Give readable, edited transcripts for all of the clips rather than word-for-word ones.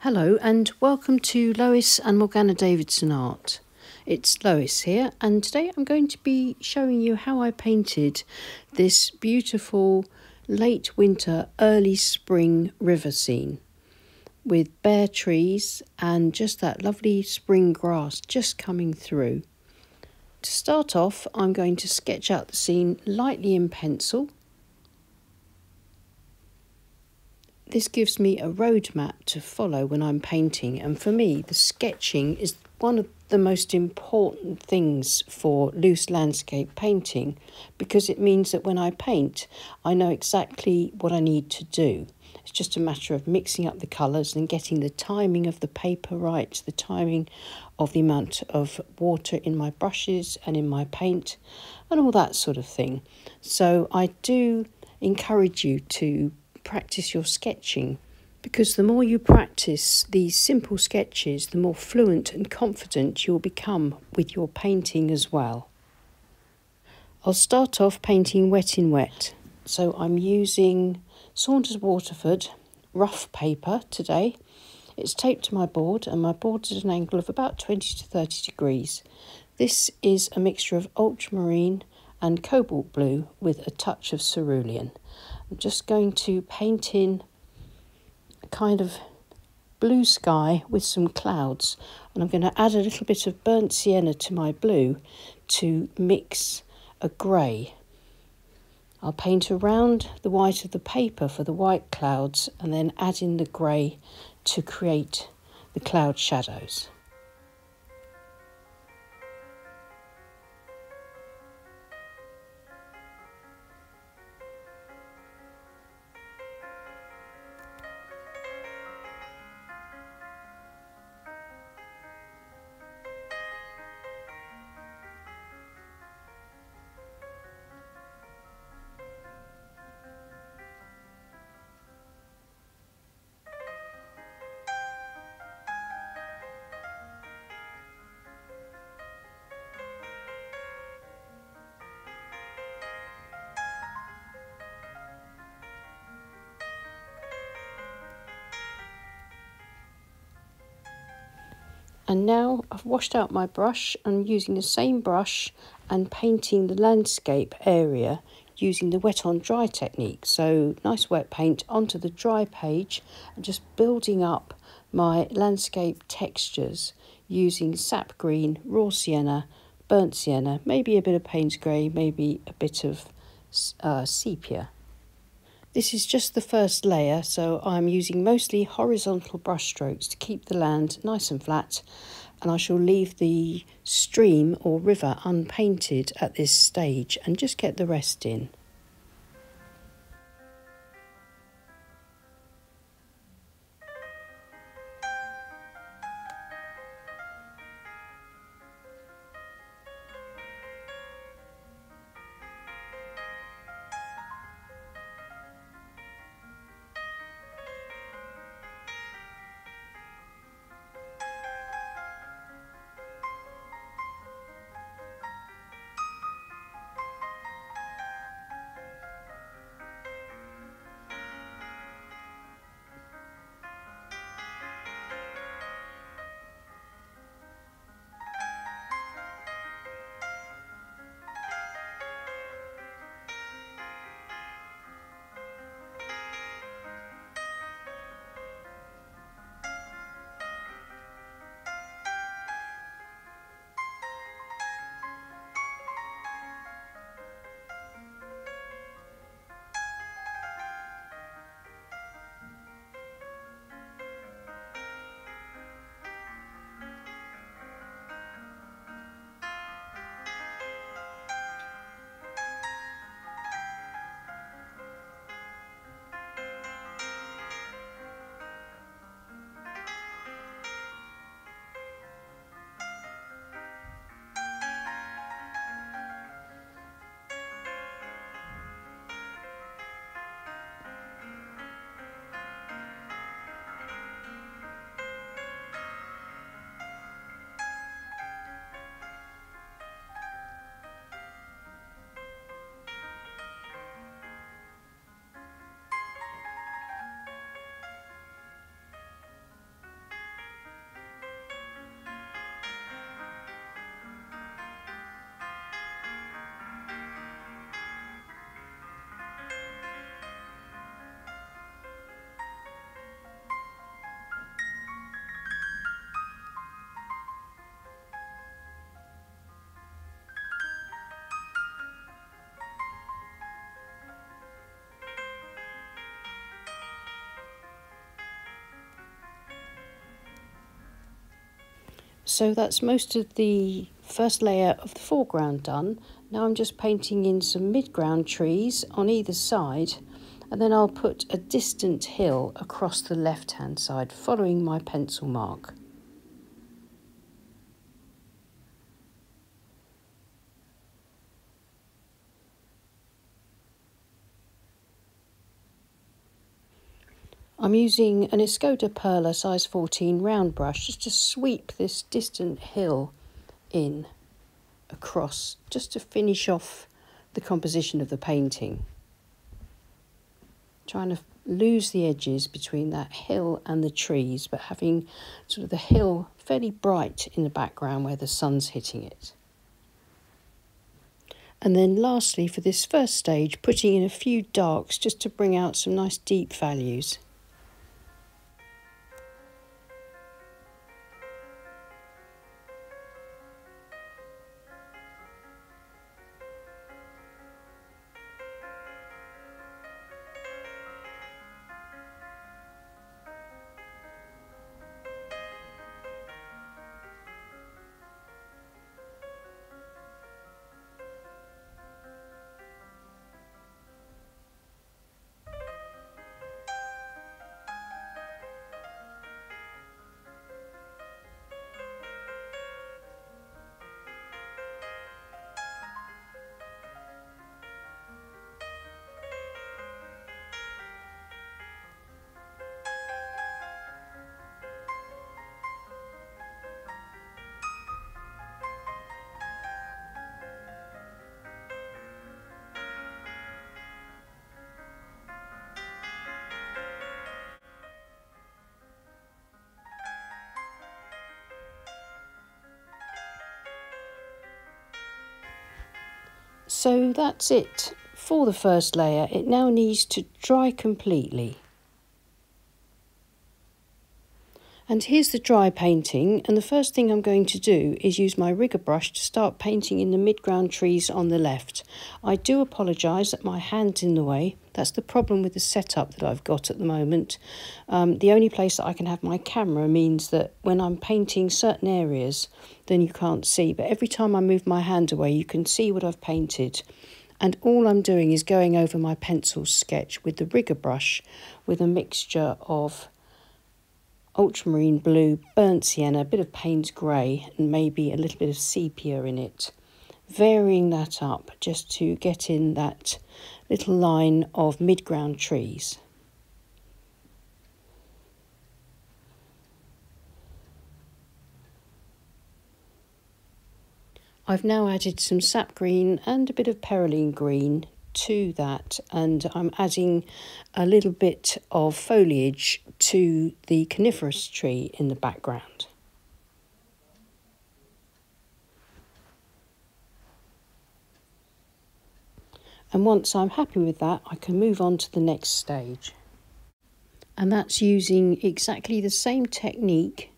Hello and welcome to Lois and Morgana Davidson Art. It's Lois here, and today I'm going to be showing you how I painted this beautiful late winter, early spring river scene with bare trees and just that lovely spring grass just coming through. To start off, I'm going to sketch out the scene lightly in pencil. This gives me a roadmap to follow when I'm painting, and for me the sketching is one of the most important things for loose landscape painting, because it means that when I paint I know exactly what I need to do. It's just a matter of mixing up the colours and getting the timing of the paper right, the timing of the amount of water in my brushes and in my paint and all that sort of thing. So I do encourage you to practice your sketching, because the more you practice these simple sketches, the more fluent and confident you'll become with your painting as well. I'll start off painting wet in wet. So I'm using Saunders Waterford rough paper today. It's taped to my board, and my board's at an angle of about 20 to 30 degrees. This is a mixture of ultramarine and cobalt blue with a touch of cerulean. I'm just going to paint in a kind of blue sky with some clouds, and I'm going to add a little bit of burnt sienna to my blue to mix a grey. I'll paint around the white of the paper for the white clouds and then add in the grey to create the cloud shadows. And now I've washed out my brush and using the same brush and painting the landscape area using the wet on dry technique. So nice wet paint onto the dry page and just building up my landscape textures using sap green, raw sienna, burnt sienna, maybe a bit of Payne's grey, maybe a bit of sepia. This is just the first layer, so I'm using mostly horizontal brush strokes to keep the land nice and flat, and I shall leave the stream or river unpainted at this stage and just get the rest in. So that's most of the first layer of the foreground done. Now I'm just painting in some midground trees on either side, and then I'll put a distant hill across the left-hand side, following my pencil mark. I'm using an Escoda Perla size 14 round brush just to sweep this distant hill in across, just to finish off the composition of the painting. Trying to lose the edges between that hill and the trees, but having sort of the hill fairly bright in the background where the sun's hitting it. And then lastly, for this first stage, putting in a few darks just to bring out some nice deep values. So that's it for the first layer. It now needs to dry completely. And here's the dry painting, and the first thing I'm going to do is use my rigger brush to start painting in the midground trees on the left. I do apologise that my hand's in the way. That's the problem with the setup that I've got at the moment. The only place that I can have my camera means that when I'm painting certain areas, then you can't see. But every time I move my hand away, you can see what I've painted. And all I'm doing is going over my pencil sketch with the rigger brush with a mixture of ultramarine blue, burnt sienna, a bit of Payne's grey, and maybe a little bit of sepia in it. Varying that up just to get in that little line of midground trees. I've now added some sap green and a bit of perylene green to that, and I'm adding a little bit of foliage to the coniferous tree in the background. And once I'm happy with that, I can move on to the next stage. And that's using exactly the same technique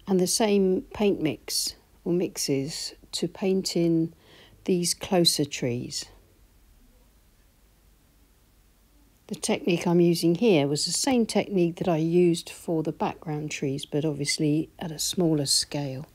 and the same paint mix or mixes to paint in these closer trees. The technique I'm using here was the same technique that I used for the background trees, but obviously at a smaller scale.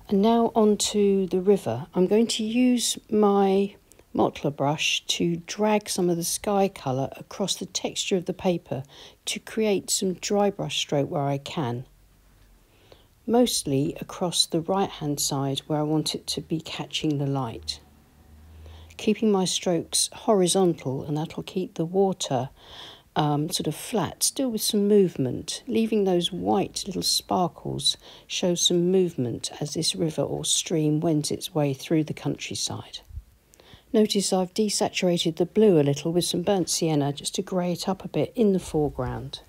And now onto the river. I'm going to use my Watercolour brush to drag some of the sky colour across the texture of the paper to create some dry brush stroke where I can. Mostly across the right hand side where I want it to be catching the light. Keeping my strokes horizontal, and that'll keep the water sort of flat, still with some movement. Leaving those white little sparkles show some movement as this river or stream wends its way through the countryside. Notice I've desaturated the blue a little with some burnt sienna just to grey it up a bit in the foreground.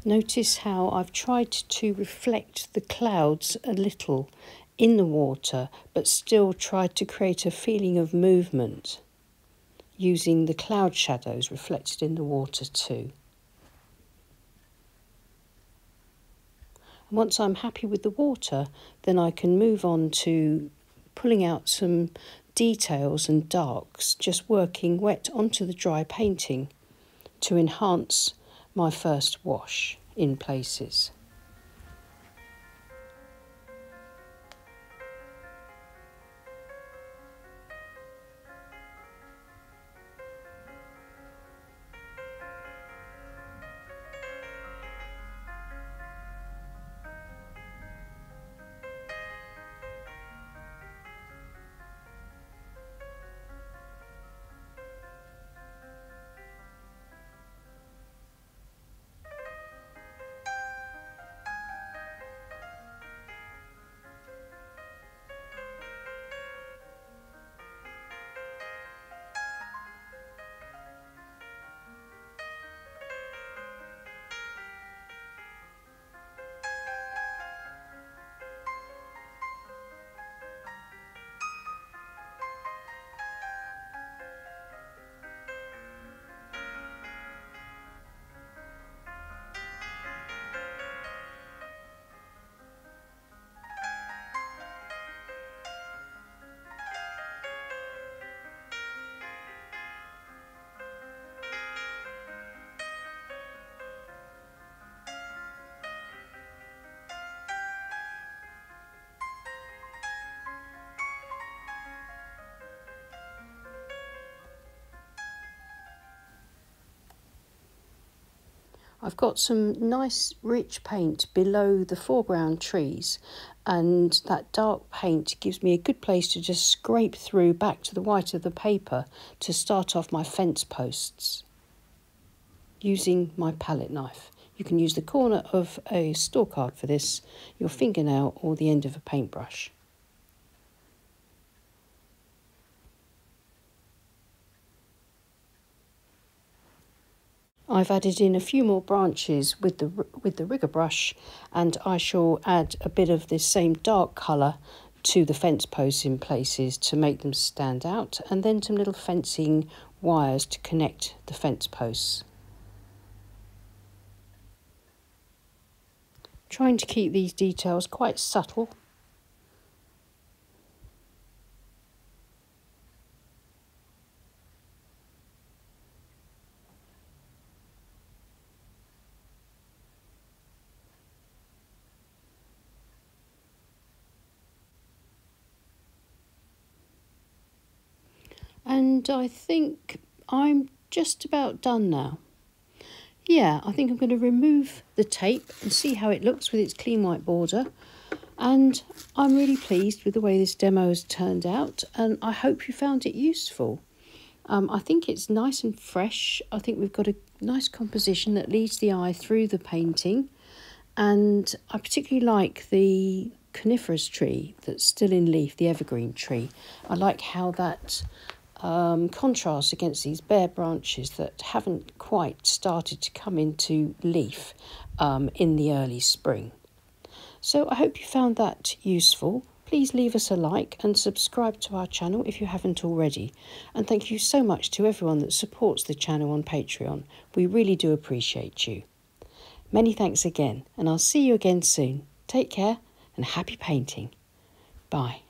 Notice how I've tried to reflect the clouds a little in the water, but still tried to create a feeling of movement using the cloud shadows reflected in the water too. And once I'm happy with the water, then I can move on to pulling out some details and darks, just working wet onto the dry painting to enhance my first wash in places. I've got some nice rich paint below the foreground trees, and that dark paint gives me a good place to just scrape through back to the white of the paper to start off my fence posts using my palette knife. You can use the corner of a store card for this, your fingernail or the end of a paintbrush. I've added in a few more branches with the rigger brush, and I shall add a bit of this same dark colour to the fence posts in places to make them stand out, and then some little fencing wires to connect the fence posts. Trying to keep these details quite subtle. And I think I'm just about done now. Yeah, I think I'm going to remove the tape and see how it looks with its clean white border. And I'm really pleased with the way this demo has turned out, and I hope you found it useful. I think it's nice and fresh. I think we've got a nice composition that leads the eye through the painting, and I particularly like the coniferous tree that's still in leaf, the evergreen tree. I like how that contrasts against these bare branches that haven't quite started to come into leaf in the early spring. So I hope you found that useful. Please leave us a like and subscribe to our channel if you haven't already. And thank you so much to everyone that supports the channel on Patreon. We really do appreciate you. Many thanks again, and I'll see you again soon. Take care and happy painting. Bye.